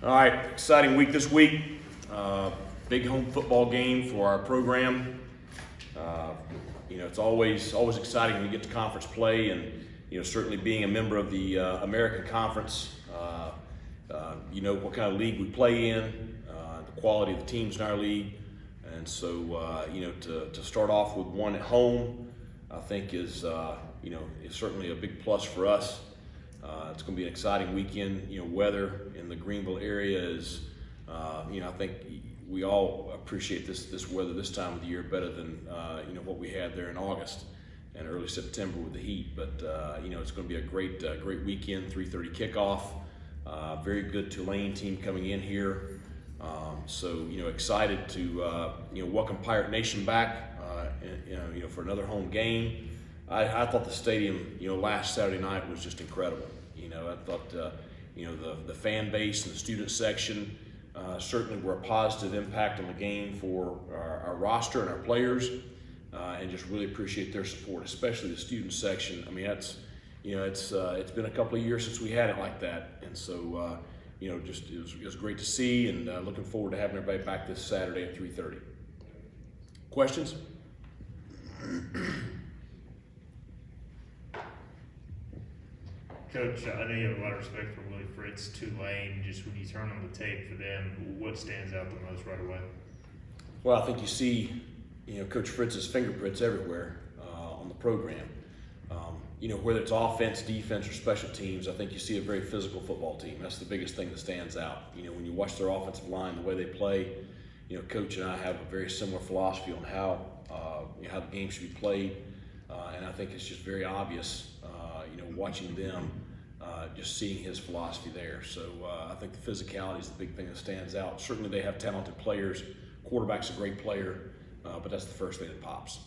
All right, exciting week this week. Big home football game for our program. It's always exciting when we get to conference play, and certainly being a member of the American Conference. What kind of league we play in, the quality of the teams in our league, and so to start off with one at home, I think is certainly a big plus for us. It's going to be an exciting weekend. Weather in the Greenville area is, I think we all appreciate this weather this time of the year better than what we had there in August and early September with the heat. But it's going to be a great weekend. 3:30 kickoff. Very good Tulane team coming in here. So excited to welcome Pirate Nation back. For another home game. I thought the stadium, last Saturday night was just incredible. I thought, the fan base and the student section certainly were a positive impact on the game for our roster and our players, and just really appreciate their support, especially the student section. I mean, it's been a couple of years since we had it like that, and so it was great to see, and looking forward to having everybody back this Saturday at 3:30. Questions? Coach, I know you have a lot of respect for Willie Fritz, Tulane. Just when you turn on the tape for them, what stands out the most right away? Well, I think you see, Coach Fritz's fingerprints everywhere on the program. Whether it's offense, defense, or special teams, I think you see a very physical football team. That's the biggest thing that stands out. When you watch their offensive line, the way they play, Coach and I have a very similar philosophy on how the game should be played, and I think it's just very obvious, watching them, just seeing his philosophy there. So I think the physicality is the big thing that stands out. Certainly they have talented players. Quarterback's a great player, but that's the first thing that pops.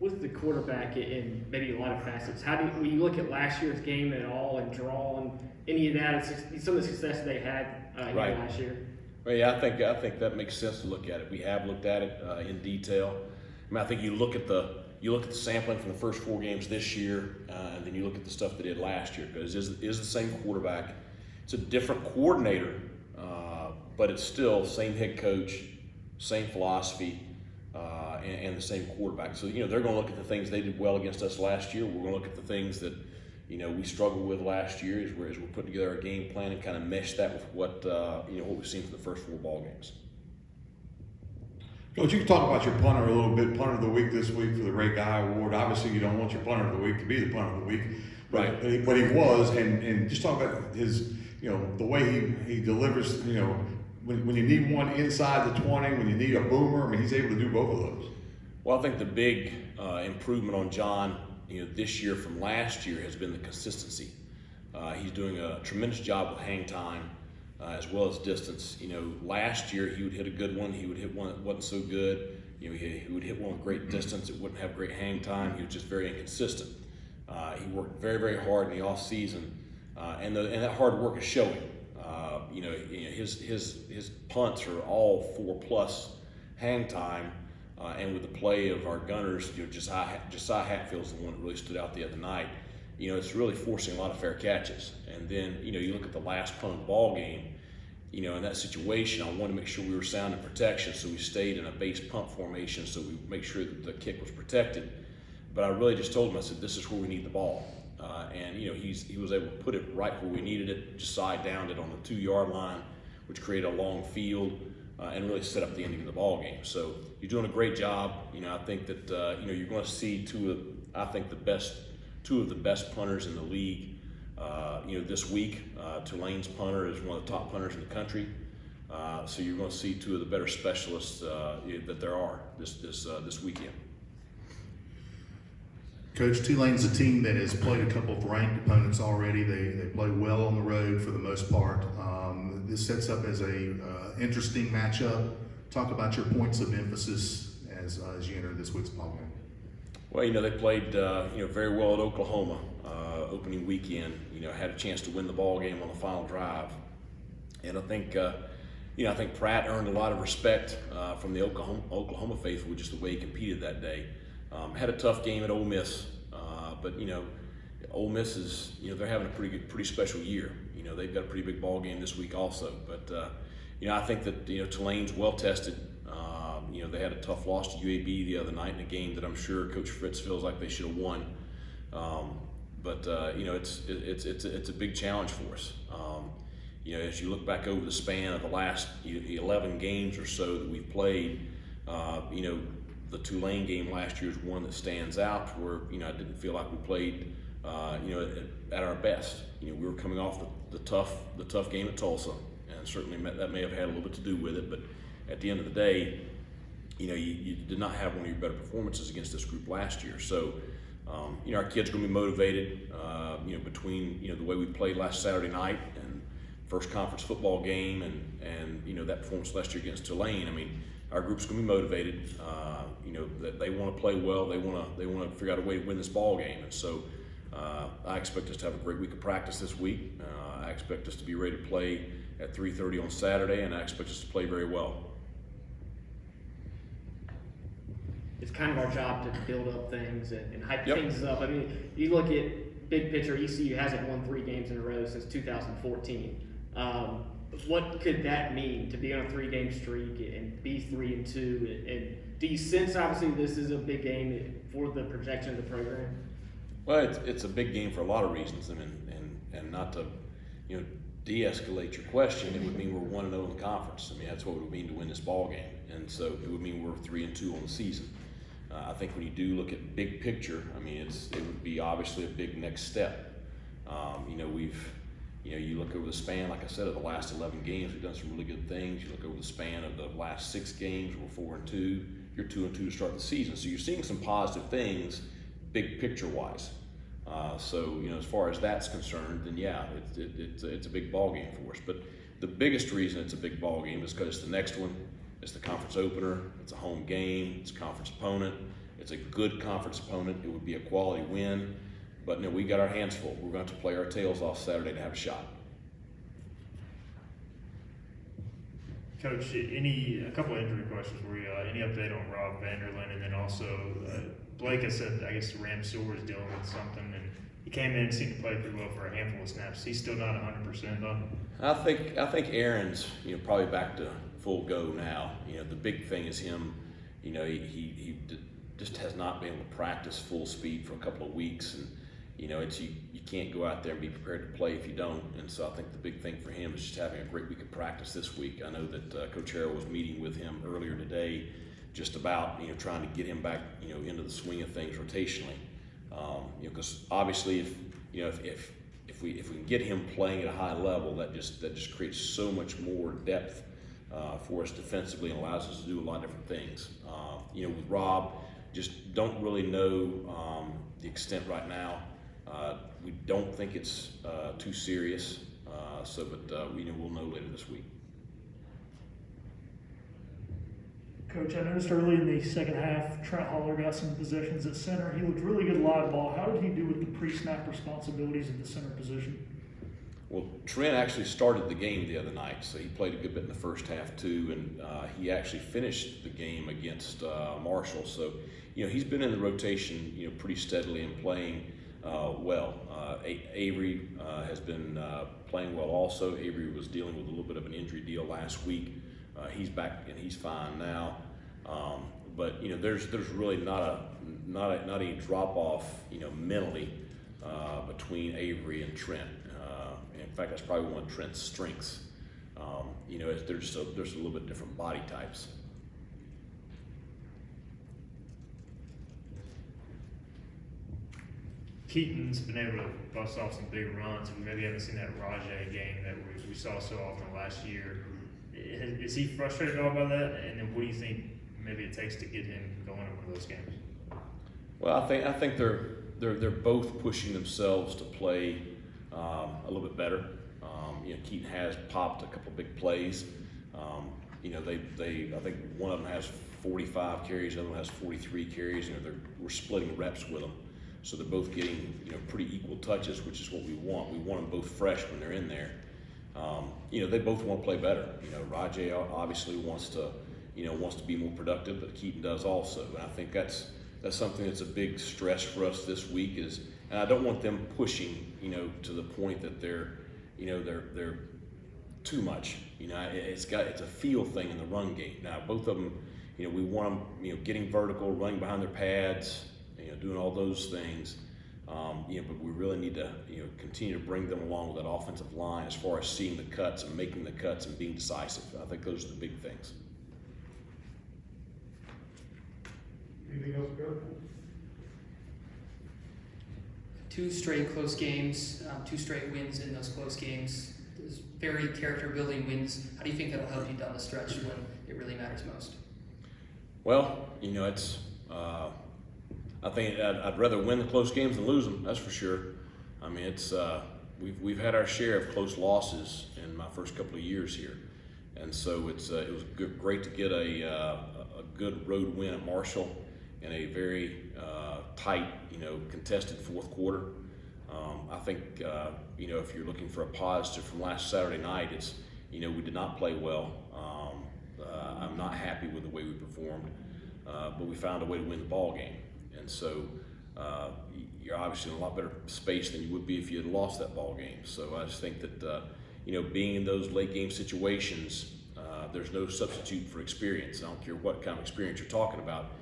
With the quarterback in maybe a lot of facets, when you look at last year's game at all and draw on any of that, some of the success they had right. last year? Well, yeah, I think that makes sense to look at it. We have looked at it in detail. I mean, I think you look at the sampling from the first 4 games this year, and then you look at the stuff they did last year, because it is the same quarterback. It's a different coordinator, but it's still same head coach, same philosophy, and the same quarterback. So they're going to look at the things they did well against us last year. We're going to look at the things that we struggled with last year as we're putting together our game plan and kind of mesh that with what we've seen for the first 4 ball games. Coach, you can talk about your punter a little bit. Punter of the week this week for the Ray Guy Award. Obviously, you don't want your punter of the week to be the punter of the week, but he was. And just talk about his, the way he delivers. When you need one inside the 20, when you need a boomer. I mean, he's able to do both of those. Well, I think the big improvement on John, this year from last year has been the consistency. He's doing a tremendous job with hang time. As well as distance. Last year he would hit a good one, he would hit one that wasn't so good. He would hit one with great distance, it wouldn't have great hang time. He was just very inconsistent. He worked very, very hard in the off season, and that hard work is showing. His punts are all 4+ hang time, and with the play of our gunners, Josiah Hatfield's the one that really stood out the other night. It's really forcing a lot of fair catches. And then, you look at the last punt of the ball game, in that situation, I wanted to make sure we were sound in protection, so we stayed in a base punt formation so we make sure that the kick was protected. But I really just told him, I said, this is where we need the ball. And, he was able to put it right where we needed it. Josiah downed it on the 2-yard line, which created a long field and really set up the ending of the ball game. So you're doing a great job. I think that, you're going to see two of the best punters in the league, this week. Tulane's punter is one of the top punters in the country. So you're going to see 2 of the better specialists that there are this weekend. Coach, Tulane's a team that has played a couple of ranked opponents already. They play well on the road for the most part. This sets up as a interesting matchup. Talk about your points of emphasis as you enter this week's ball game. Well, they played very well at Oklahoma opening weekend. Had a chance to win the ball game on the final drive, and I think Pratt earned a lot of respect from the Oklahoma faithful with just the way he competed that day. Had a tough game at Ole Miss, but Ole Miss is they're having a pretty special year. You know, they've got a pretty big ball game this week also. But you know, I think that Tulane's well tested. You know, they had a tough loss to UAB the other night in a game that I'm sure Coach Fritz feels like they should have won. But you know, it's a big challenge for us. You know, as you look back over the span of the last 11 games or so that we've played, you know, the Tulane game last year is one that stands out where, you know, I didn't feel like we played, you know, at our best. You know, we were coming off the tough game at Tulsa, and certainly that may have had a little bit to do with it. But at the end of the day, you know, you did not have one of your better performances against this group last year. So, you know, our kids are going to be motivated, you know, between, you know, the way we played last Saturday night and first conference football game and you know, that performance last year against Tulane. I mean, our group's going to be motivated. You know, that they want to play well. They want to figure out a way to win this ball game. And so, I expect us to have a great week of practice this week. I expect us to be ready to play at 3:30 on Saturday, and I expect us to play very well. It's kind of our job to build up things and hype Yep. things up. I mean, you look at big picture, ECU hasn't won 3 games in a row since 2014. What could that mean to be on a 3-game streak and be 3-2? And do you sense, obviously, this is a big game for the projection of the program? Well, it's a big game for a lot of reasons. I mean, and not to, you know, de-escalate your question, it would mean we're 1-0 in the conference. I mean, that's what it would mean to win this ball game. And so it would mean we're 3-2 on the season. I think when you do look at big picture, I mean, it would be obviously a big next step. You know, you look over the span, like I said, of the last 11 games, we've done some really good things. You look over the span of the last 6 games, we're 4-2. You're 2-2 to start the season. So you're seeing some positive things, big picture wise. So, you know, as far as that's concerned, then yeah, it's a big ball game for us. But the biggest reason it's a big ball game is because it's the next one. It's the conference opener. It's a home game. It's a conference opponent. It's a good conference opponent. It would be a quality win. But no, we got our hands full. We're going to play our tails off Saturday to have a shot. Coach, a couple of injury questions for you. Any update on Rob Vanderlyn? And then also, Blake has said, I guess Ram Silver is dealing with something, and he came in and seemed to play pretty well for a handful of snaps. He's still not 100% though. I think Aaron's, you know, probably back to full go now. You know, the big thing is him. You know, he just has not been able to practice full speed for a couple of weeks, and you know, you can't go out there and be prepared to play if you don't. And so I think the big thing for him is just having a great week of practice this week. I know that Coach Harrell was meeting with him earlier today, just about, you know, trying to get him back, you know, into the swing of things rotationally. You know, because obviously if we can get him playing at a high level, that just creates so much more depth for us defensively and allows us to do a lot of different things. You know, with Rob, just don't really know the extent right now. We don't think it's too serious, but you know, we'll know later this week. Coach, I noticed early in the second half, Trent Holler got some possessions at center. He looked really good live ball. How did he do with the pre-snap responsibilities of the center position? Well, Trent actually started the game the other night, so he played a good bit in the first half too, and he actually finished the game against Marshall. So, you know, he's been in the rotation, you know, pretty steadily and playing well. Avery has been playing well also. Avery was dealing with a little bit of an injury deal last week. He's back and he's fine now. But you know, there's really not any drop off, you know, mentally between Avery and Trent. In fact, that's probably one of Trent's strengths. You know, there's a little bit different body types. Keaton's been able to bust off some big runs. We maybe haven't seen that Rajay game that we saw so often last year. Is he frustrated at all by that? And then what do you think maybe it takes to get him going in one of those games? Well, I think they're both pushing themselves to play a little bit better. You know, Keaton has popped a couple big plays. You know, I think one of them has 45 carries, the other one has 43 carries. You know, we're splitting reps with them, so they're both getting, you know, pretty equal touches, which is what we want. We want them both fresh when they're in there. You know, they both want to play better. You know, Rajay obviously wants to be more productive, but Keaton does also. And I think that's something that's a big stress for us this week and I don't want them pushing, you know, to the point that they're, they're too much. It's a feel thing in the run game. Now both of them, we want them, getting vertical, running behind their pads, doing all those things. But we really need to, continue to bring them along with that offensive line as far as seeing the cuts and making the cuts and being decisive. I think those are the big things. Anything else, Coach? 2 straight close games, 2 straight wins in those close games. Those very character-building wins. How do you think that'll help you down the stretch when it really matters most? Well, it's. I think I'd rather win the close games than lose them. That's for sure. I mean, it's we've had our share of close losses in my first couple of years here, and so it was great to get a good road win at Marshall in a very tight, contested fourth quarter. I think if you're looking for a positive from last Saturday night, it's we did not play well. I'm not happy with the way we performed, but we found a way to win the ball game. And so you're obviously in a lot better space than you would be if you had lost that ball game. So I just think that being in those late game situations, there's no substitute for experience. I don't care what kind of experience you're talking about.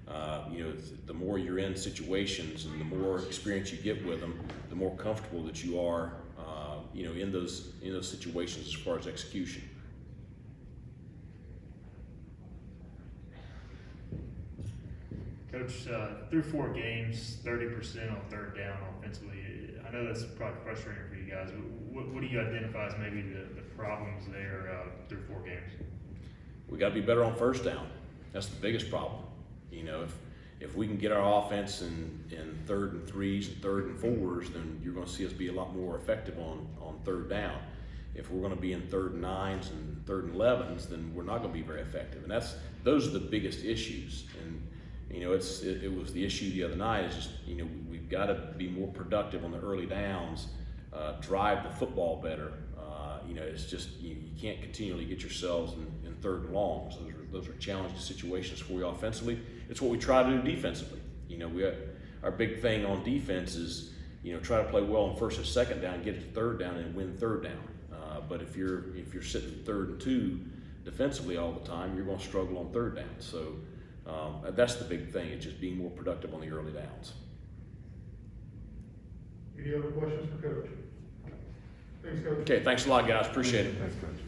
The more you're in situations and the more experience you get with them, the more comfortable that you are, in those situations as far as execution. Coach, through 4 games, 30% on third down offensively. I know that's probably frustrating for you guys. What do you identify as maybe the problems there through 4 games? We got to be better on first down. That's the biggest problem. If we can get our offense in 3rd and 3s and 3rd and 4s, then you're going to see us be a lot more effective on third down. If we're going to be in 3rd and 9s and 3rd and 11s, then we're not going to be very effective. And those are the biggest issues. And it was the issue the other night. Is just we've got to be more productive on the early downs, drive the football better. It's just you can't continually get yourselves in 3rd and longs. Those are challenging situations for you offensively. It's what we try to do defensively. Our big thing on defense is try to play well on 1st and 2nd down, get it to 3rd down, and win 3rd down. But if you're sitting 3rd and 2 defensively all the time, you're going to struggle on 3rd down. So that's the big thing. It's just being more productive on the early downs. Any other questions for Coach? Thanks, Coach. Okay, thanks a lot, guys. Appreciate it. Thanks, Coach.